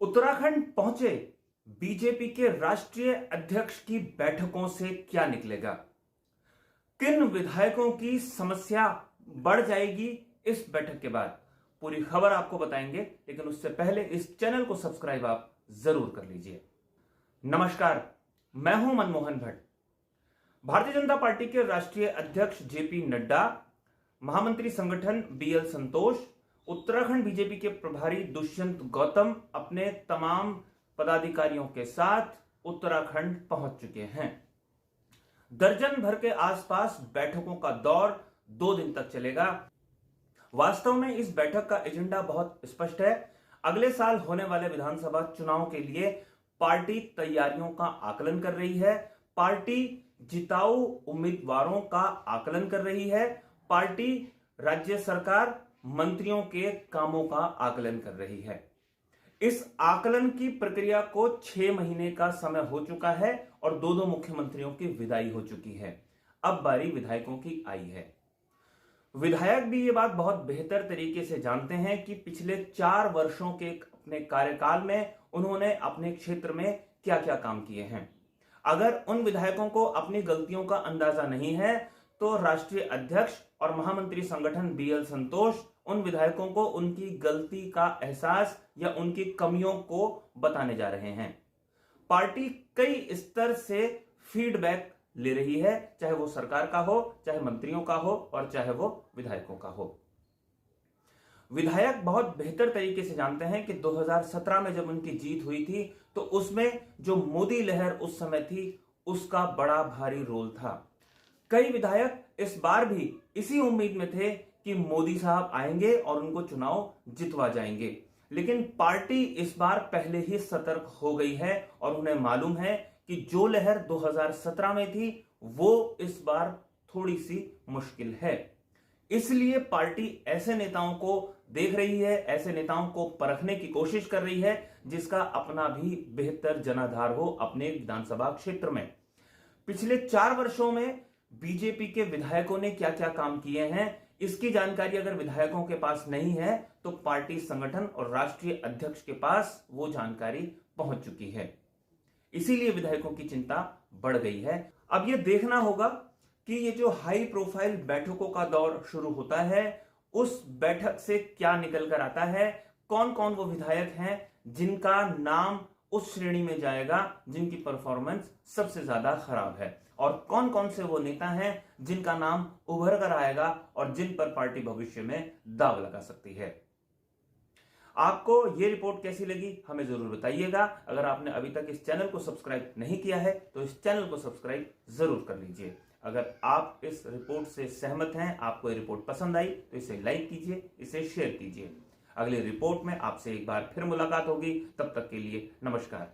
उत्तराखंड पहुंचे बीजेपी के राष्ट्रीय अध्यक्ष की बैठकों से क्या निकलेगा? किन विधायकों की समस्या बढ़ जाएगी इस बैठक के बाद? पूरी खबर आपको बताएंगे, लेकिन उससे पहले इस चैनल को सब्सक्राइब आप जरूर कर लीजिए। नमस्कार, मैं हूं मनमोहन भट्ट। भारतीय जनता पार्टी के राष्ट्रीय अध्यक्ष जेपी नड्डा, महामंत्री संगठन बीएल संतोष, उत्तराखंड बीजेपी के प्रभारी दुष्यंत गौतम अपने तमाम पदाधिकारियों के साथ उत्तराखंड पहुंच चुके हैं। दर्जन भर के आसपास बैठकों का दौर 2 दिन तक चलेगा। वास्तव में इस बैठक का एजेंडा बहुत स्पष्ट है। अगले साल होने वाले विधानसभा चुनाव के लिए पार्टी तैयारियों का आकलन कर रही है। पार्टी जिताऊ उम्मीदवारों का आकलन कर रही है। पार्टी राज्य सरकार मंत्रियों के कामों का आकलन कर रही है। इस आकलन की प्रक्रिया को 6 महीने का समय हो चुका है और 2 मुख्यमंत्रियों की विदाई हो चुकी है। अब बारी विधायकों की आई है। विधायक भी ये बात बहुत बेहतर तरीके से जानते हैं कि पिछले 4 वर्षों के अपने कार्यकाल में उन्होंने अपने क्षेत्र में क्या क्या काम किए हैं। अगर उन विधायकों को अपनी गलतियों का अंदाजा नहीं है तो राष्ट्रीय अध्यक्ष और महामंत्री संगठन बीएल संतोष उन विधायकों को उनकी गलती का एहसास या उनकी कमियों को बताने जा रहे हैं। पार्टी कई स्तर से फीडबैक ले रही है, चाहे वो सरकार का हो, चाहे मंत्रियों का हो और चाहे वो विधायकों का हो। विधायक बहुत बेहतर तरीके से जानते हैं कि 2017 में जब उनकी जीत हुई थी तो उसमें जो मोदी लहर उस समय थी उसका बड़ा भारी रोल था। कई विधायक इस बार भी इसी उम्मीद में थे कि मोदी साहब आएंगे और उनको चुनाव जितवा जाएंगे, लेकिन पार्टी इस बार पहले ही सतर्क हो गई है और उन्हें मालूम है कि जो लहर 2017 में थी वो इस बार थोड़ी सी मुश्किल है। इसलिए पार्टी ऐसे नेताओं को देख रही है, ऐसे नेताओं को परखने की कोशिश कर रही है जिसका अपना भी बेहतर जनाधार हो अपने विधानसभा क्षेत्र में। पिछले 4 वर्षों में बीजेपी के विधायकों ने क्या क्या काम किए हैं, इसकी जानकारी अगर विधायकों के पास नहीं है तो पार्टी संगठन और राष्ट्रीय अध्यक्ष के पास वो जानकारी पहुंच चुकी है। इसीलिए विधायकों की चिंता बढ़ गई है। अब यह देखना होगा कि ये जो हाई प्रोफाइल बैठकों का दौर शुरू होता है उस बैठक से क्या निकल कर आता है, कौन कौन वो विधायक हैं जिनका नाम उस श्रेणी में जाएगा जिनकी परफॉर्मेंस सबसे ज्यादा खराब है, और कौन कौन से वो नेता हैं जिनका नाम उभर कर आएगा और जिन पर पार्टी भविष्य में दाव लगा सकती है। आपको ये रिपोर्ट कैसी लगी हमें जरूर बताइएगा। अगर आपने अभी तक इस चैनल को सब्सक्राइब नहीं किया है तो इस चैनल को सब्सक्राइब जरूर कर लीजिए। अगर आप इस रिपोर्ट से सहमत हैं, आपको ये रिपोर्ट पसंद आई तो इसे लाइक कीजिए, इसे शेयर कीजिए। अगली रिपोर्ट में आपसे एक बार फिर मुलाकात होगी। तब तक के लिए नमस्कार।